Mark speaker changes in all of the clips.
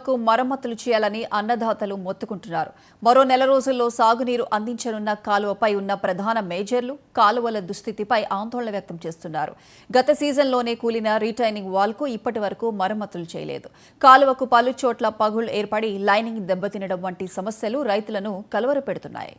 Speaker 1: కు మరమ్మతులు చేయాలని అన్నదాతలు మొత్తుకుంటున్నారు. మరో నెల రోజుల్లో సాగునీరు అందించనున్న కాలువపై ఉన్న ప్రధాన మేజర్లు కాలువల దుస్థితిపై ఆందోళన వ్యక్తం చేస్తున్నారు. గత సీజన్లోనే కూలిన రీటైనింగ్ వాల్కు ఇప్పటి వరకు మరమ్మతులు చేయలేదు. కాలువకు పలు చోట్ల పగుళ్లు ఏర్పడి లైనింగ్ దెబ్బతినడం వంటి సమస్యలు రైతులను కలవరపెడుతున్నాయి.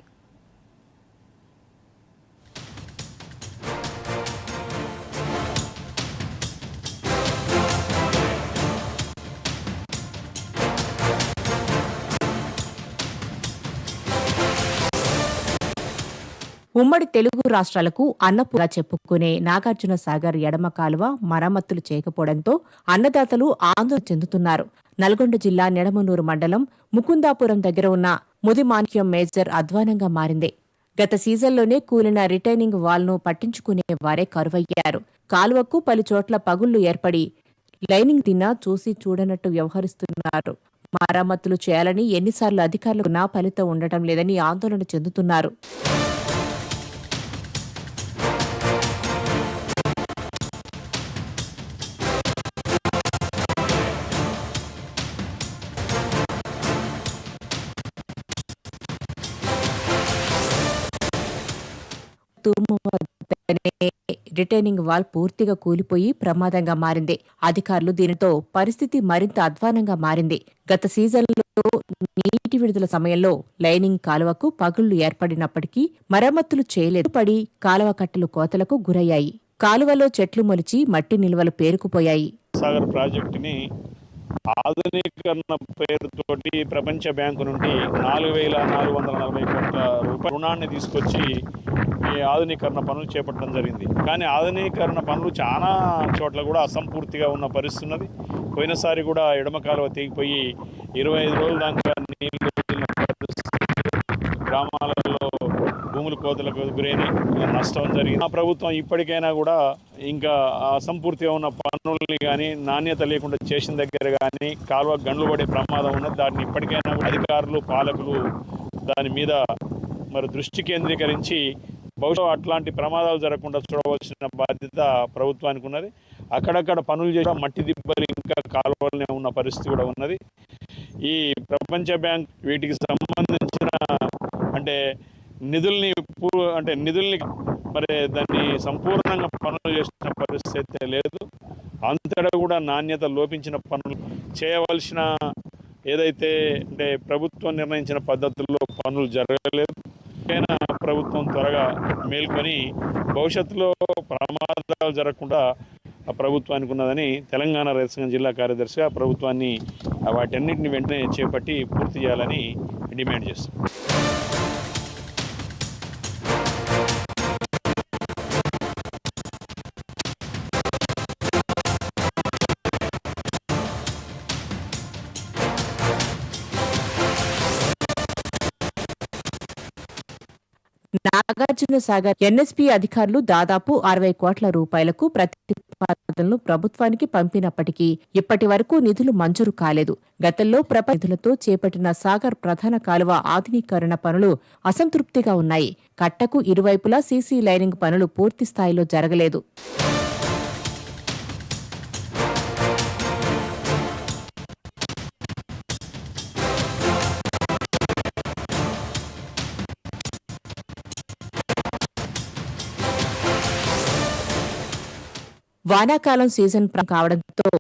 Speaker 2: ఉమ్మడి తెలుగు రాష్ట్రాలకు అన్నపూర్ణగా చెప్పుకునే నాగార్జున సాగర్ ఎడమ కాలువ మరమ్మతులు చేయకపోవడంతో అన్నదాతలు ఆందోళన చెందుతున్నారు. నల్గొండ జిల్లా నిడమనూరు మండలం ముకుందాపురం దగ్గర ఉన్న ముదిమాణిక్యం మేజర్ అధ్వానంగా మారింది. గత సీజన్లోనే కూలిన రిటైనింగ్ వాల్ను పట్టించుకునే వారే కరువయ్యారు. కాలువకు పలు చోట్ల పగుళ్లు ఏర్పడి లైనింగ్ తిన్నా చూసి చూడనట్టు వ్యవహరిస్తున్నారు. మరమ్మతులు చేయాలని ఎన్నిసార్లు అధికారులకు నా ఫలితం ఉండటం లేదని ఆందోళన చెందుతున్నారు. తూము వద్దనే రిటైనింగ్ వాల్ పూర్తిగా కూలిపోయి ప్రమాదంగా మారింది. అధికారులు దీనితో పరిస్థితి మరింత అధ్వానంగా మారింది. గత సీజన్లో నీటి విడుదల సమయంలో లైనింగ్ కాలువకు పగుళ్లు ఏర్పడినప్పటికీ మరమ్మతులు చేయలేదు. పడి కాలువ కట్టలు కోతలకు గురయ్యాయి. కాలువలో చెట్లు మొలిచి మట్టి నిల్వలు పేరుకుపోయాయి.
Speaker 3: సాగర్ ప్రాజెక్టుని ఆధునీకరణ పేరుతోటి ప్రపంచ బ్యాంకు నుండి 4,440 కోట్ల రూపాయల రుణాన్ని తీసుకొచ్చి ఈ ఆధునీకరణ పనులు చేపట్టడం జరిగింది. కానీ ఆధునీకరణ పనులు చాలా చోట్ల కూడా అసంపూర్తిగా ఉన్న పరిస్థితి ఉన్నది. పోయినసారి కూడా ఎడమ కాలువ తెగిపోయి 25 రోజుల దాకా నీళ్లు గ్రామాలలో భూములు కోతలకు గురైన నష్టం జరిగింది. ప్రభుత్వం ఇప్పటికైనా కూడా ఇంకా అసంపూర్తిగా ఉన్న పనుల్ని కానీ నాణ్యత లేకుండా చేసిన దగ్గర కానీ కాలువ గండ్లు పడే ప్రమాదం ఉన్నది. దాన్ని ఇప్పటికైనా అధికారులు పాలకులు దాని మీద మరి దృష్టి కేంద్రీకరించి బహుశా అట్లాంటి ప్రమాదాలు జరగకుండా చూడవలసిన బాధ్యత ప్రభుత్వానికి ఉన్నది. అక్కడక్కడ పనులు చేసిన మట్టి దిబ్బలు ఇంకా కాలువలనే ఉన్న పరిస్థితి కూడా ఉన్నది. ఈ ప్రపంచ బ్యాంక్ వీటికి సంబంధించిన నిధుల్ని మరి దాన్ని సంపూర్ణంగా పనులు చేసిన పరిస్థితి లేదు. అంతటా కూడా నాణ్యత లోపించిన పనులు చేయవలసిన ఏదైతే ప్రభుత్వం నిర్ణయించిన పద్ధతుల్లో పనులు జరగలేదు. అయినా ప్రభుత్వం త్వరగా మేల్కొని భవిష్యత్తులో ప్రమాదాలు జరగకుండా ప్రభుత్వానికి ఉన్నదని తెలంగాణ రైతు సంఘం జిల్లా కార్యదర్శిగా ప్రభుత్వాన్ని వాటన్నిటిని వెంటనే చేపట్టి పూర్తి చేయాలని డిమాండ్ చేస్తాం.
Speaker 2: నాగార్జున సాగర్ ఎన్ఎస్పీ అధికారులు దాదాపు 60 కోట్ల రూపాయలకు ప్రతిపాదనలు ప్రభుత్వానికి పంపినప్పటికీ ఇప్పటి వరకు నిధులు మంజూరు కాలేదు. గతంలో నిధులతో చేపట్టిన సాగర్ ప్రధాన కాలువ ఆధునీకరణ పనులు అసంతృప్తిగా ఉన్నాయి. కట్టకు ఇరువైపులా సీసీ లైనింగ్ పనులు పూర్తి స్థాయిలో జరగలేదు. వానాకాలం సీజన్ కావడంతో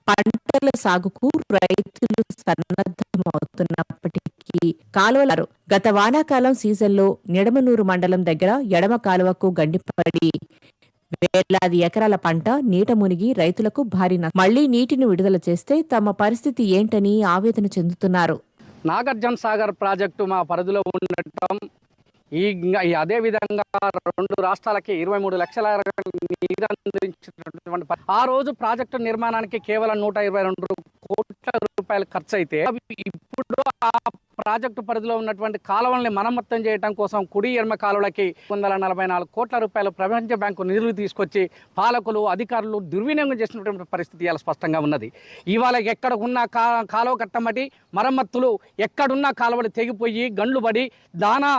Speaker 2: పంటల సాగుకు రైతులు సన్నద్ధమవుతున్నప్పటికీ కాలువలు గత వానాకాలం సీజన్లో నిడమనూరు మండలం దగ్గర ఎడమ కాలువకు గండిపడి వేలాది ఎకరాల పంట నీట మునిగి రైతులకు భారీ మళ్లీ నీటిని విడుదల చేస్తే తమ పరిస్థితి ఏంటని ఆవేదన చెందుతున్నారు.
Speaker 4: నాగార్జున సాగర్ ప్రాజెక్టు మా పరిధిలో ఉండటం అదే విధంగా 2 రాష్ట్రాలకి 23 లక్షల నీరు అందించినటువంటి ఆ రోజు ప్రాజెక్టు నిర్మాణానికి కేవలం 122 కోట్ల రూపాయలు ఖర్చు అయితే ఇప్పుడు ఆ ప్రాజెక్టు పరిధిలో ఉన్నటువంటి కాలువల్ని మరమ్మతం చేయడం కోసం కుడి ఎడమ కాలువలకి 144 కోట్ల రూపాయలు ప్రపంచ బ్యాంకు నిధులు తీసుకొచ్చి పాలకులు అధికారులు దుర్వినియోగం చేసినటువంటి పరిస్థితి ఇలా స్పష్టంగా ఉన్నది. ఇవాళ ఎక్కడ ఉన్న కాలువ కట్టమటి మరమ్మతులు ఎక్కడున్న కాలువలు తెగిపోయి గండ్లు పడి దానా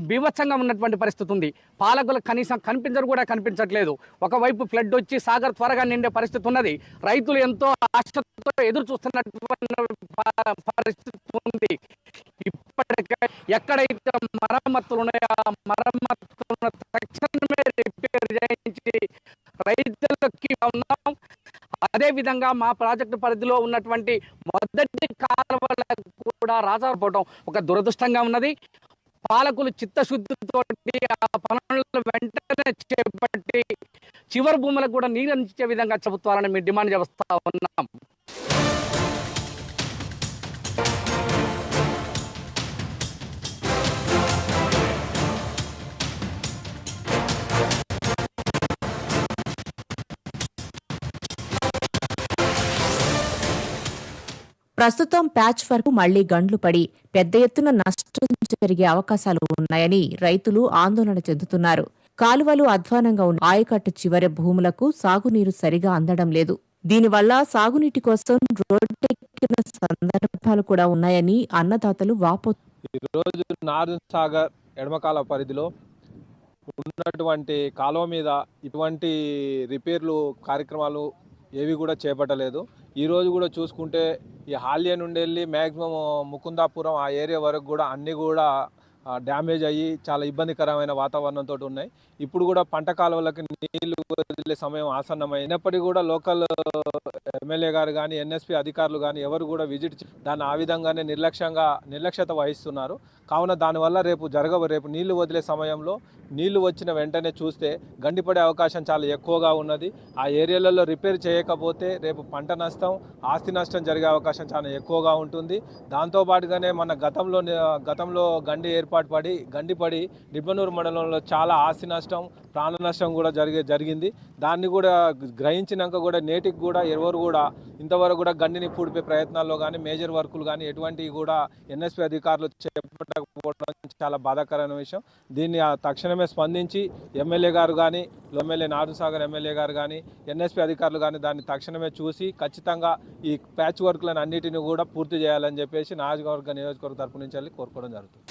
Speaker 4: బీభత్సంగా ఉన్నటువంటి పరిస్థితి ఉంది. పాలకులు కనీసం కనిపించట్లేదు. ఒకవైపు ఫ్లడ్ వచ్చి సాగర్ త్వరగా నిండే పరిస్థితి ఉన్నది. రైతులు ఎంతో ఆశతో ఎదురు చూస్తున్నటువంటి పరిస్థితి ఉంది. ఇప్పటికే ఎక్కడైతే మరమ్మతులు ఉన్నాయో ఆ మరమ్మతులను తక్షణమే రిపేర్ చేయించి రైతులకి ఉన్నాం. అదేవిధంగా మా ప్రాజెక్టు పరిధిలో ఉన్నటువంటి మొదటి కాలువలకు కూడా రాజాపోవడం ఒక దురదృష్టంగా ఉన్నది. పాలకులు చిత్తశుద్ధితోటి ఆ పనులను వెంటనే చేపట్టి చివరి భూములకు కూడా నీరు అందించే విధంగా ప్రభుత్వాలను మేము డిమాండ్ చేస్తా ఉన్నాం.
Speaker 2: ప్రస్తుతం ప్యాచ్ వర్క్ మళ్లీ గండ్లు పడి పెద్ద ఎత్తున నష్టం జరిగే అవకాశాలు ఉన్నాయని రైతులు ఆందోళన చెందుతున్నారు. కాలువలు అధ్వానంగా ఉన్న ఆయకట్టు చివరి భూములకు సాగునీరు సరిగా అందడం లేదు. దీనివల్ల సాగునీటి కోసం రోడ్డెక్కిన సందర్భాలు కూడా ఉన్నాయని అన్నదాతలు
Speaker 5: ఈరోజు నార్త్ సాగర్ ఎడమకాల పరిధిలో ఉన్నటువంటి కాలువ మీద ఇటువంటి రిపేర్లు కార్యక్రమాలు ఏవి కూడా చేపట్టలేదు. ఈరోజు కూడా చూసుకుంటే ఈ హాల్య నుండి వెళ్ళి మ్యాక్సిమం ముకుందాపురం ఆ ఏరియా వరకు కూడా అన్నీ కూడా డ్యామేజ్ అయ్యి చాలా ఇబ్బందికరమైన వాతావరణంతో ఉన్నాయి. ఇప్పుడు కూడా పంట కాలువలకు నీళ్లు వదిలే సమయం ఆసన్నమైనప్పటికీ కూడా లోకల్ ఎమ్మెల్యే గారు కానీ ఎన్ఎస్పీ అధికారులు కానీ ఎవరు కూడా విజిట్ దాన్ని ఆ విధంగానే నిర్లక్ష్యత వహిస్తున్నారు. కావున దానివల్ల రేపు నీళ్లు వదిలే సమయంలో నీళ్లు వచ్చిన వెంటనే చూస్తే గండిపడే అవకాశం చాలా ఎక్కువగా ఉన్నది. ఆ ఏరియాలలో రిపేర్ చేయకపోతే రేపు పంట నష్టం, ఆస్తి నష్టం జరిగే అవకాశం చాలా ఎక్కువగా ఉంటుంది. దాంతోపాటుగానే మన గతంలో గండిపడి నిబ్బనూరు మండలంలో చాలా ఆస్తి నష్టం, ప్రాణ నష్టం కూడా జరిగింది. దాన్ని కూడా గ్రహించినాక కూడా నేటికి కూడా ఎవరు కూడా ఇంతవరకు కూడా గండిని పూడిపే ప్రయత్నాల్లో కానీ మేజర్ వర్కులు కానీ ఎటువంటివి కూడా ఎన్ఎస్పీ అధికారులు చేపట్టకపోవడం చాలా బాధాకరమైన విషయం. దీన్ని తక్షణమే స్పందించి ఎమ్మెల్యే గారు కానీ ఎమ్మెల్యే నార్త్ సాగర్ ఎమ్మెల్యే గారు కానీ ఎన్ఎస్పీ అధికారులు కానీ దాన్ని తక్షణమే చూసి ఖచ్చితంగా ఈ ప్యాచ్ వర్క్లను అన్నిటిని కూడా పూర్తి చేయాలని చెప్పేసి నియోజకవర్గ తరపు నుంచి వెళ్ళి కోరుకోవడం జరుగుతుంది.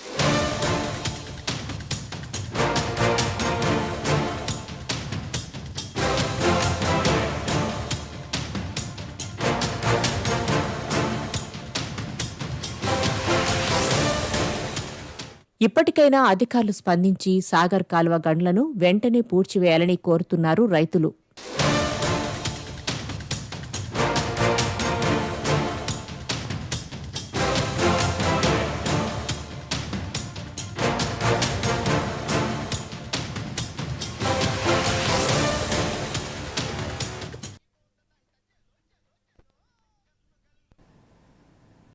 Speaker 2: ఇప్పటికైనా అధికారులు స్పందించి సాగర్ కాలువ గండ్లను వెంటనే పూడ్చివేయాలని కోరుతున్నారు రైతులు.